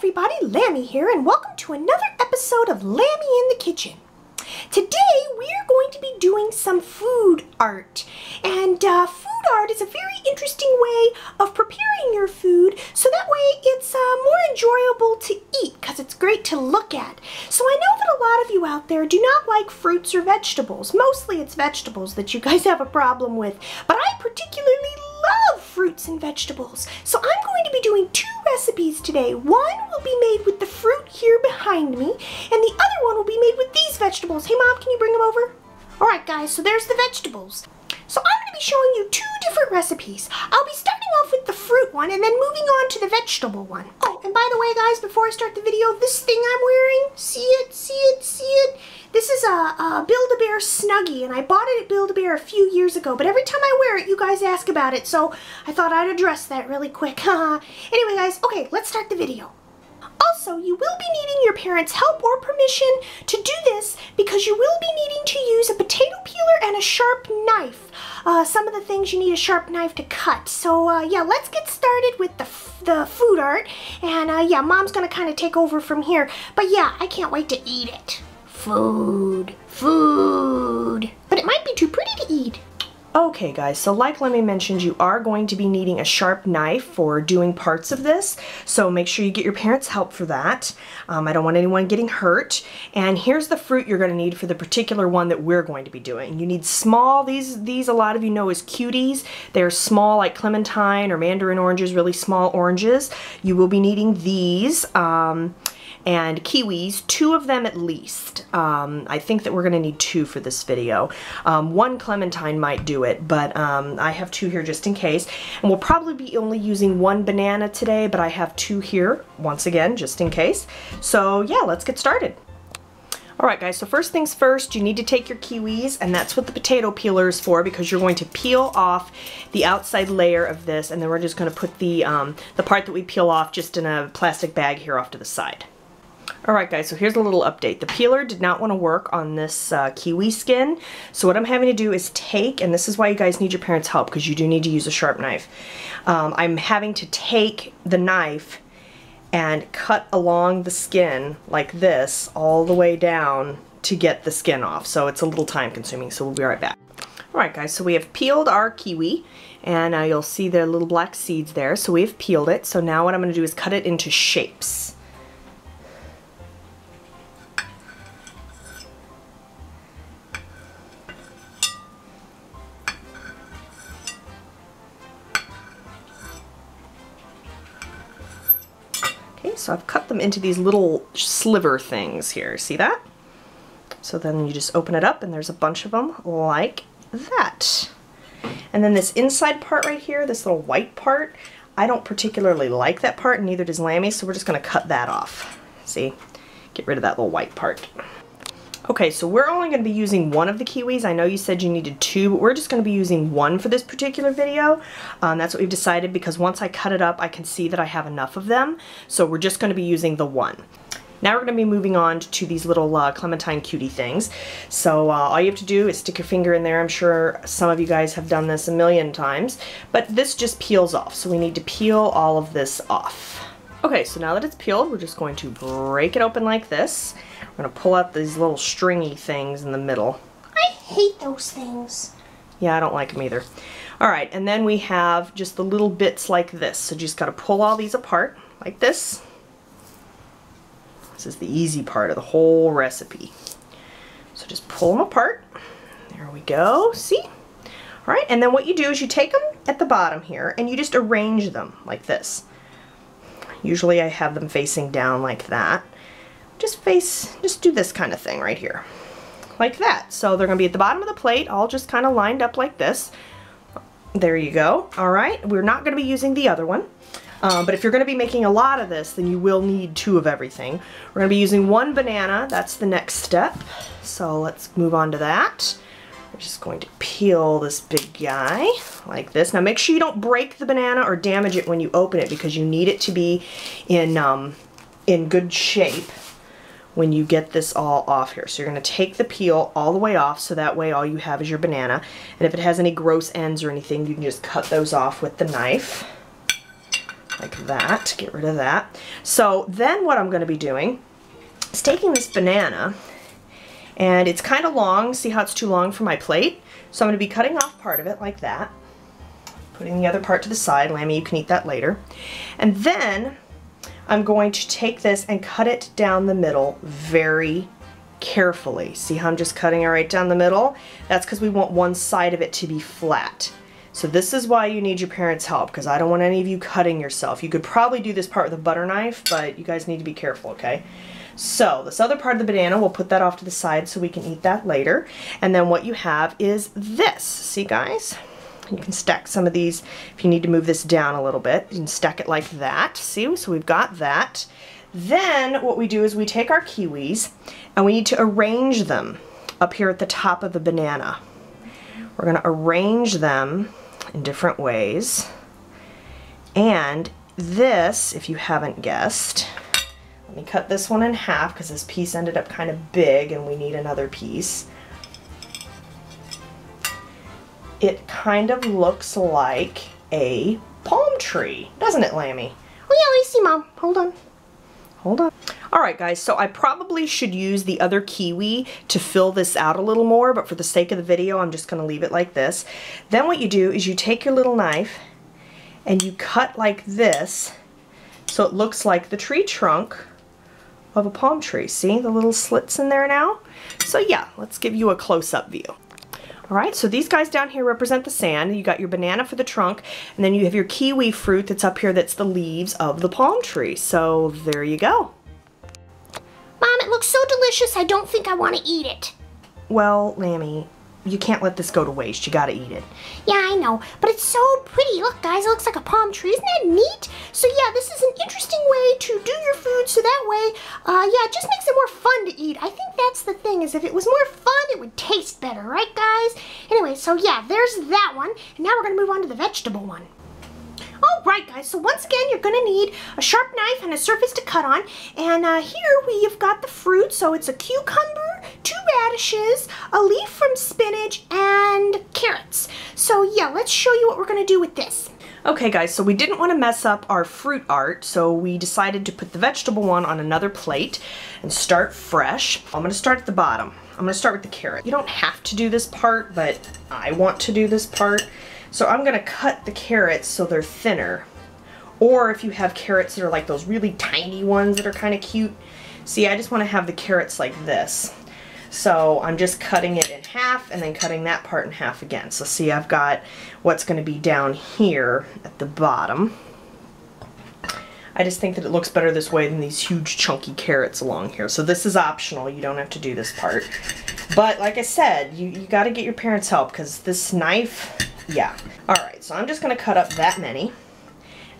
everybody, Lammy here, and welcome to another episode of Lammy in the Kitchen. Today we are going to be doing some food art, and food art is a very interesting way of preparing your food so that way it's more enjoyable to eat because it's great to look at. So I know that a lot of you out there do not like fruits or vegetables. Mostly it's vegetables that you guys have a problem with, but I particularly love fruits and vegetables. So I'm going to be doing two recipes today. One will be made with the fruit here behind me, and the other one will be made with these vegetables. Hey Mom, can you bring them over? Alright guys, so there's the vegetables. So I'm going to be showing you two different recipes. I'll be starting off with the fruit one and then moving on to the vegetable one. Oh, and by the way guys, before I start the video, this thing I'm wearing, see it, see it, see it? This is a Build-A-Bear Snuggie, and I bought it at Build-A-Bear a few years ago, but every time I wear it, you guys ask about it, so I thought I'd address that really quick. Anyway guys, okay, let's start the video. Also, you will be needing your parents' help or permission to do this because you will be needing to use a potato peeler and a sharp knife. Some of the things you need a sharp knife to cut. So yeah, let's get started with the food art. And yeah, Mom's gonna kind of take over from here. But yeah, I can't wait to eat it. Food, food. But it might be too pretty to eat. Okay guys, so like Lemmy mentioned, you are going to be needing a sharp knife for doing parts of this, so make sure you get your parents' help for that. I don't want anyone getting hurt. And here's the fruit you're going to need for the particular one that we're going to be doing. You need small, these a lot of you know as cuties. They're small like clementine or mandarin oranges, really small oranges. You will be needing these. And kiwis, 2 of them at least. I think that we're gonna need 2 for this video. 1 clementine might do it, but I have 2 here just in case. And we'll probably be only using 1 banana today, but I have 2 here, once again, just in case. So yeah, let's get started. Alright guys, so first things first, you need to take your kiwis, and that's what the potato peeler is for, because you're going to peel off the outside layer of this, and then we're just gonna put the part that we peel off just in a plastic bag here off to the side. Alright guys, so here's a little update. The peeler did not want to work on this kiwi skin, so what I'm having to do is take, and this is why you guys need your parents' help, because you do need to use a sharp knife. I'm having to take the knife and cut along the skin like this all the way down to get the skin off, so it's a little time consuming, so we'll be right back. Alright guys, so we have peeled our kiwi, and you'll see the little black seeds there, so we've peeled it. So now what I'm going to do is cut it into shapes. So I've cut them into these little sliver things here. See that? So then you just open it up and there's a bunch of them like that. And then this inside part right here, this little white part, I don't particularly like that part, and neither does Lammy, so we're just going to cut that off. See? Get rid of that little white part. Okay, so we're only going to be using 1 of the kiwis. I know you said you needed 2, but we're just going to be using 1 for this particular video. That's what we've decided, because once I cut it up, I can see that I have enough of them. So we're just going to be using the 1. Now we're going to be moving on to these little clementine cutie things. So all you have to do is stick your finger in there. I'm sure some of you guys have done this a million times, but this just peels off. So we need to peel all of this off. Okay, so now that it's peeled, we're just going to break it open like this. We're going to pull out these little stringy things in the middle. I hate those things. Yeah, I don't like them either. Alright, and then we have just the little bits like this. So just got to pull all these apart like this. This is the easy part of the whole recipe. So just pull them apart. There we go. See? Alright, and then what you do is you take them at the bottom here and you just arrange them like this. Usually I have them facing down like that. Just do this kind of thing right here. Like that. So they're going to be at the bottom of the plate, all just kind of lined up like this. There you go. Alright, we're not going to be using the other one. But if you're going to be making a lot of this, then you will need 2 of everything. We're going to be using 1 banana. That's the next step. So let's move on to that. We're just going to peel this big guy like this. Now make sure you don't break the banana or damage it when you open it, because you need it to be in good shape when you get this all off here. So you're going to take the peel all the way off, so that way all you have is your banana. And if it has any gross ends or anything, you can just cut those off with the knife. like that. Get rid of that. So then what I'm going to be doing is taking this banana, and it's kind of long. See how it's too long for my plate? So I'm going to be cutting off part of it like that. Putting the other part to the side. Lammy, you can eat that later. And then I'm going to take this and cut it down the middle very carefully. See how I'm just cutting it right down the middle? That's because we want one side of it to be flat. So this is why you need your parents' help, because I don't want any of you cutting yourself. You could probably do this part with a butter knife, but you guys need to be careful, okay? So this other part of the banana, we'll put that off to the side so we can eat that later. And then what you have is this. See, guys? You can stack some of these if you need to move this down a little bit. You can stack it like that. See? So we've got that. Then what we do is we take our kiwis and we need to arrange them up here at the top of the banana. We're going to arrange them in different ways. And this, if you haven't guessed, let me cut this one in half because this piece ended up kind of big and we need another piece. It kind of looks like a palm tree, doesn't it, Lammy? Oh yeah, let me see, Mom. Hold on. Hold on. Alright guys, so I probably should use the other kiwi to fill this out a little more, but for the sake of the video, I'm just going to leave it like this. Then what you do is you take your little knife and you cut like this so it looks like the tree trunk of a palm tree. See the little slits in there now? So yeah, let's give you a close-up view. Alright, so these guys down here represent the sand. You got your banana for the trunk, and then you have your kiwi fruit that's up here that's the leaves of the palm tree. So there you go. Mom, it looks so delicious, I don't think I want to eat it. Well, Lammy, you can't let this go to waste. You gotta eat it. Yeah, I know, but it's so pretty. Look, guys, it looks like a palm tree. Isn't that neat? So yeah, this is an interesting way to do your food, so that way, yeah, it just makes it more fun to eat. I think that's the thing, is if it was more fun, it would taste better, right, guys? Anyway, so yeah, there's that one, and now we're gonna move on to the vegetable one. Alright guys, so once again you're going to need a sharp knife and a surface to cut on, and here we've got the fruit. So it's a cucumber, 2 radishes, a leaf from spinach, and carrots. So yeah, let's show you what we're going to do with this. Okay guys, so we didn't want to mess up our fruit art, so we decided to put the vegetable one on another plate and start fresh. I'm going to start at the bottom. I'm going to start with the carrot. You don't have to do this part, but I want to do this part. So I'm going to cut the carrots so they're thinner. Or if you have carrots that are like those really tiny ones that are kind of cute. See, I just want to have the carrots like this. So I'm just cutting it in half and then cutting that part in half again. So see, I've got what's going to be down here at the bottom. I just think that it looks better this way than these huge chunky carrots along here. So this is optional. You don't have to do this part. But like I said, you got to get your parents' help because this knife... Yeah. Alright, so I'm just going to cut up that many.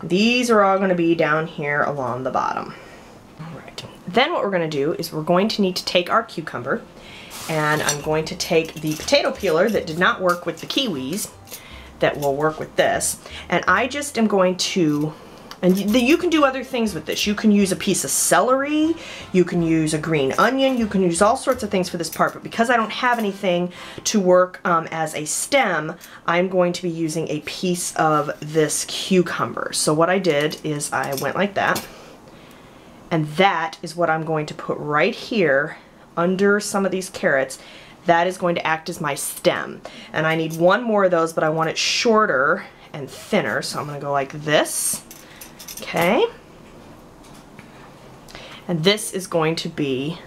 These are all going to be down here along the bottom. Alright. Then what we're going to do is we're going to need to take our cucumber, and I'm going to take the potato peeler that did not work with the kiwis, that will work with this, and I just am going to... And you can do other things with this. You can use a piece of celery, you can use a green onion, you can use all sorts of things for this part, but because I don't have anything to work as a stem, I'm going to be using a piece of this cucumber. So what I did is I went like that, and that is what I'm going to put right here under some of these carrots. That is going to act as my stem. And I need one more of those, but I want it shorter and thinner, so I'm going to go like this. Okay, and this is going to be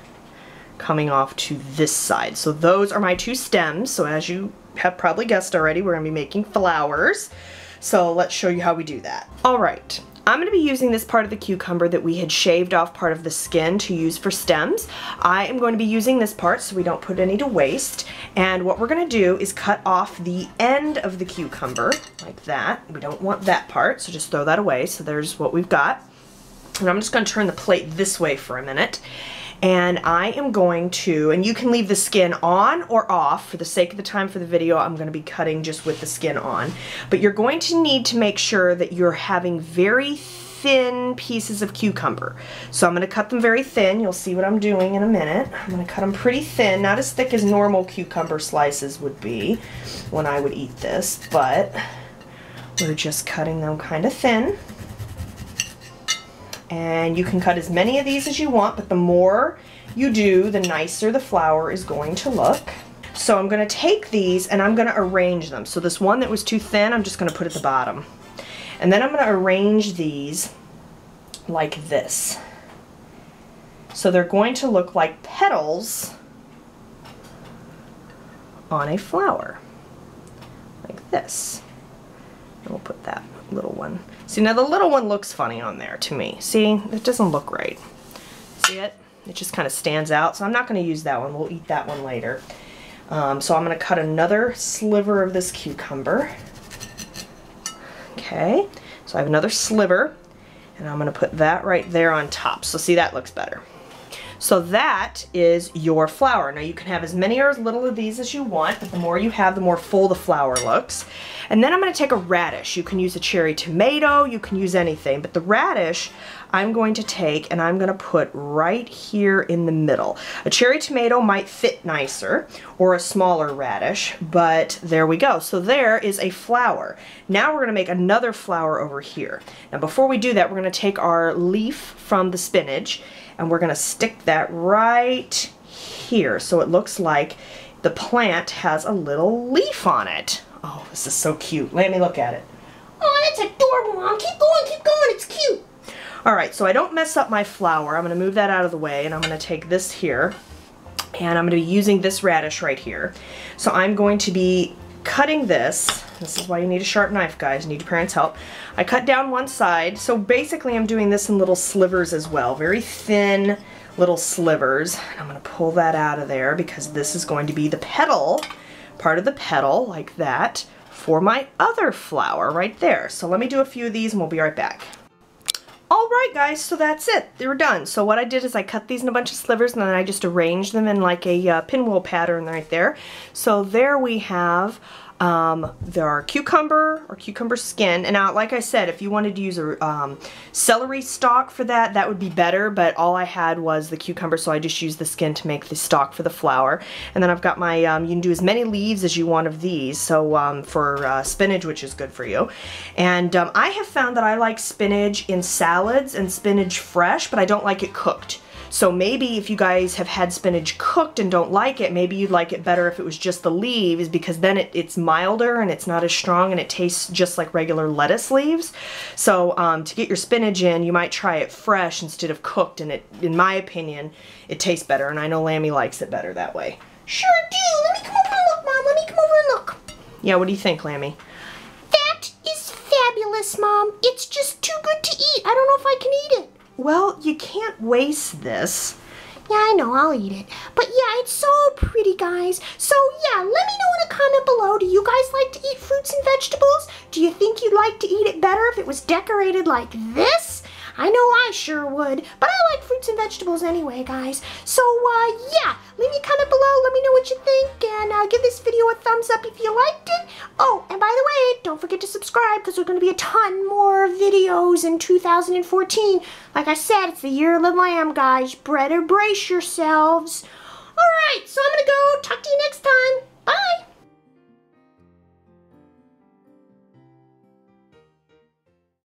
coming off to this side. So those are my 2 stems. So as you have probably guessed already, we're going to be making flowers. So let's show you how we do that. Alright, I'm going to be using this part of the cucumber that we had shaved off part of the skin to use for stems. I am going to be using this part so we don't put any to waste. And what we're going to do is cut off the end of the cucumber like that. We don't want that part, so just throw that away. So there's what we've got. And I'm just going to turn the plate this way for a minute. And I am going to, and you can leave the skin on or off. For the sake of the time for the video, I'm going to be cutting just with the skin on. But you're going to need to make sure that you're having very thin pieces of cucumber. So I'm going to cut them very thin. You'll see what I'm doing in a minute. I'm going to cut them pretty thin, not as thick as normal cucumber slices would be when I would eat this, but we're just cutting them kind of thin. And you can cut as many of these as you want, but the more you do, the nicer the flower is going to look. So I'm going to take these and I'm going to arrange them. So this one that was too thin, I'm just going to put at the bottom. And then I'm going to arrange these like this. So they're going to look like petals on a flower. Like this. And we'll put that little one. See, now the little one looks funny on there to me. See, it doesn't look right. See it? It just kind of stands out. So I'm not going to use that one. We'll eat that one later. So I'm going to cut another sliver of this cucumber. Okay, so I have another sliver, and I'm going to put that right there on top. So see, that looks better. So that is your flower. Now you can have as many or as little of these as you want, but the more you have, the more full the flower looks. And then I'm going to take a radish. You can use a cherry tomato, you can use anything, but the radish I'm going to take and I'm going to put right here in the middle. A cherry tomato might fit nicer, or a smaller radish, but there we go. So there is a flower. Now we're going to make another flower over here. Now before we do that, we're going to take our leaf from the spinach and we're going to stick that right here so it looks like the plant has a little leaf on it. Oh, this is so cute. Let me look at it. Oh, that's adorable, Mom. Keep going, it's cute. Alright, so I don't mess up my flower. I'm going to move that out of the way and I'm going to take this here and I'm going to be using this radish right here. So I'm going to be cutting this. This is why you need a sharp knife, guys. You need your parents' help. I cut down one side. So basically I'm doing this in little slivers as well. Very thin little slivers. I'm going to pull that out of there because this is going to be the petal, part of the petal like that, for my other flower right there. So let me do a few of these and we'll be right back. Alright guys, so that's it. They were done. So what I did is I cut these in a bunch of slivers and then I just arranged them in like a pinwheel pattern right there. So there we have our cucumber or cucumber skin. And now, like I said, if you wanted to use a celery stalk for that, that would be better, but all I had was the cucumber, so I just used the skin to make the stalk for the flower. And then I've got my, you can do as many leaves as you want of these, so for spinach, which is good for you. And I have found that I like spinach in salads and spinach fresh, but I don't like it cooked. So maybe if you guys have had spinach cooked and don't like it, maybe you'd like it better if it was just the leaves, because then it's milder and it's not as strong and it tastes just like regular lettuce leaves. So to get your spinach in, you might try it fresh instead of cooked, and in my opinion, it tastes better, and I know Lammy likes it better that way. Sure do. Let me come over and look, Mom. Let me come over and look. Yeah, what do you think, Lammy? That is fabulous, Mom. It's just too good to eat. I don't know if I can eat it. Well, you can't waste this. Yeah, I know, I'll eat it. But yeah, it's so pretty, guys. So yeah, let me know in a comment below, do you guys like to eat fruits and vegetables? Do you think you'd like to eat it better if it was decorated like this? I know I sure would, but I like fruits and vegetables anyway, guys. So yeah, leave me a comment below, let me know what you think, and give this video a thumbs up if you liked it. Oh, and by the way, don't forget to subscribe, because there's going to be a ton more videos in 2014. Like I said, it's the year of the lamb, guys. Better brace yourselves. Alright, so I'm going to go. Talk to you next time. Bye.